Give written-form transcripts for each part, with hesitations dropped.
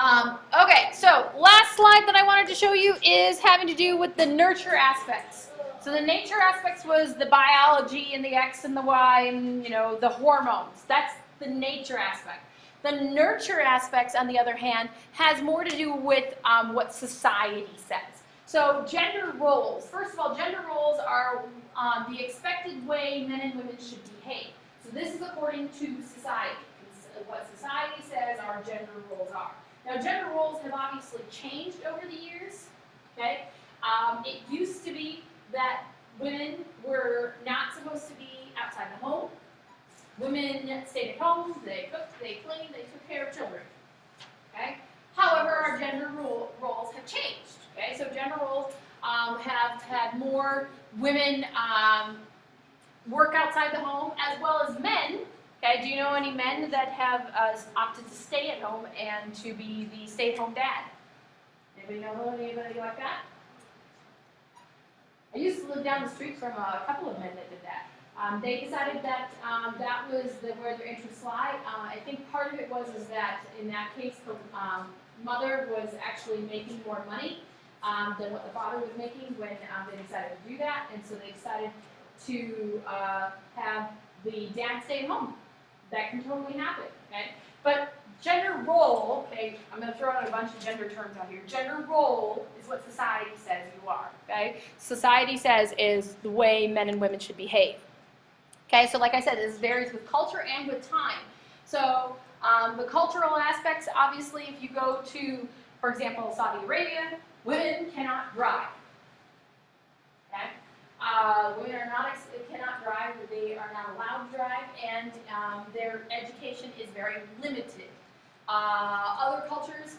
Okay, so last slide that I wanted to show you is having to do with the nurture aspects. So the nature aspects was the biology and the X and the Y and, the hormones. That's the nature aspect. The nurture aspects, on the other hand, has more to do with what society says. So gender roles. First of all, gender roles are the expected way men and women should behave. So this is according to society. What society says our gender roles are. Now, gender roles have obviously changed over the years. Okay, it used to be that women were not supposed to be outside the home. Women stayed at home. They cooked, they cleaned, they took care of children. Okay. However, our gender roles have changed. Okay, so gender roles have had more women work outside the home as well as men. Okay, do you know any men that have opted to stay at home and to be the stay-at-home dad? Anybody know anybody like that? I used to live down the street from a couple of men that did that. They decided that that was where their interests lie. I think part of it was that in that case the mother was actually making more money than what the father was making when they decided to do that, and so they decided to have the dad stay at home. That can totally happen, okay? But gender role, okay, I'm going to throw out a bunch of gender terms out here. Gender role is what society says you are, okay? Society says is the way men and women should behave. Okay, so like I said, this varies with culture and with time. So the cultural aspects, obviously, if you go to, for example, Saudi Arabia, women cannot drive, okay? Women cannot drive, they are not allowed to drive, and their education is very limited. Other cultures,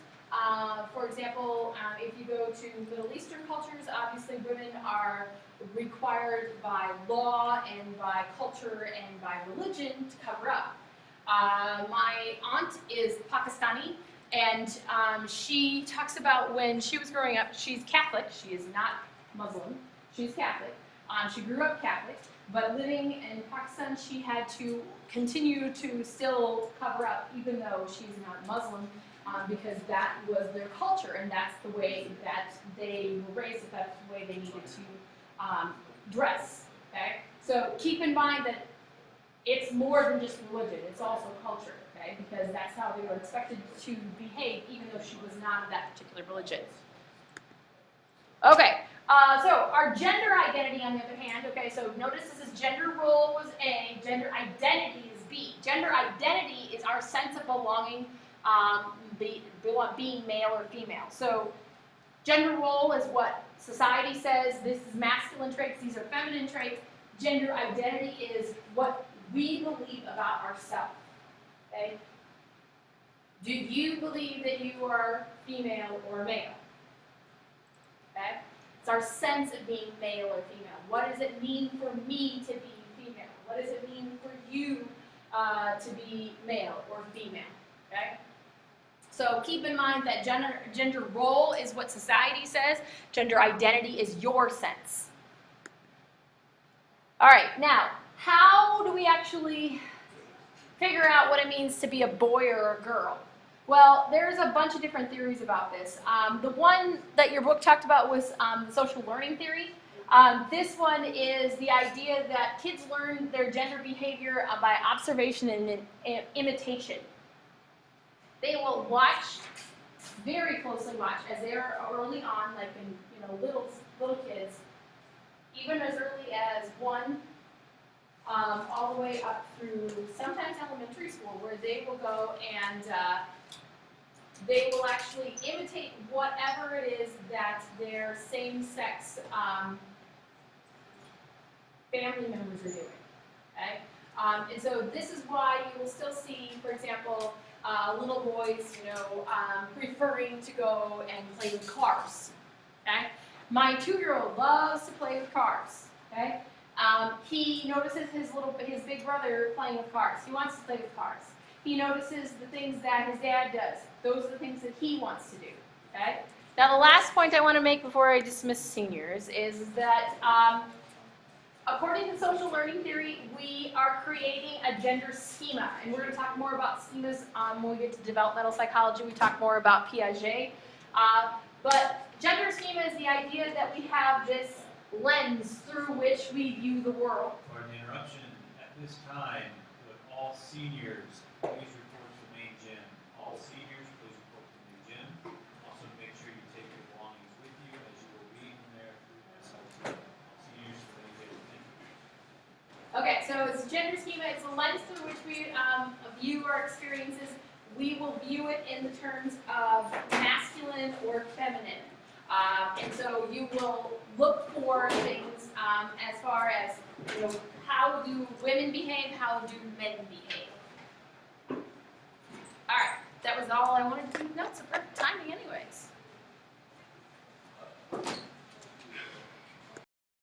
for example, if you go to Middle Eastern cultures, obviously women are required by law and by culture and by religion to cover up. My aunt is Pakistani, and she talks about when she was growing up, she's Catholic, she is not Muslim, she's Catholic. She grew up Catholic, but living in Pakistan, she had to continue to still cover up, even though she's not Muslim, because that was their culture, and that's the way that they were raised, that's the way they needed to dress, okay? So keep in mind that it's more than just religion, it's also culture, okay? Because that's how they were expected to behave, even though she was not of that particular religion. Okay. So our gender identity, on the other hand, okay, so notice this is gender role was A, gender identity is B. Gender identity is our sense of belonging, being male or female. So gender role is what society says, this is masculine traits, these are feminine traits. Gender identity is what we believe about ourselves, okay? Do you believe that you are female or male? Okay? It's our sense of being male or female. What does it mean for me to be female? What does it mean for you to be male or female? Okay? So keep in mind that gender role is what society says. Gender identity is your sense. All right, now, how do we actually figure out what it means to be a boy or a girl? Well, there's a bunch of different theories about this. The one that your book talked about was the social learning theory. This one is the idea that kids learn their gender behavior by observation and imitation. They will watch, very closely watch, as they're early on, like in little kids, even as early as 1, all the way up through sometimes elementary school, where they will go and they will actually imitate whatever it is that their same-sex family members are doing. Okay? And so this is why you will still see, for example, little boys, preferring to go and play with cars. Okay? My 2-year-old loves to play with cars. Okay? He notices his big brother playing with cars. He wants to play with cars. He notices the things that his dad does. Those are the things that he wants to do. Okay? Now the last point I want to make before I dismiss seniors is that According to social learning theory, we are creating a gender schema, and we're going to talk more about schemas when we get to developmental psychology. We talk more about Piaget. But gender schema is the idea that we have this lens through which we view the world. For an interruption, at this time, would all seniors please report to the main gym? All seniors, please report to the main gym. Also, make sure you take your belongings with you as you will be in there. So, seniors, please get attention. Okay, so it's a gender schema. It's a lens through which we view our experiences. We will view it in the terms of masculine or feminine. And so you will look for things as far as, how do women behave, how do men behave. All right, that was all I wanted to note. So perfect timing anyways.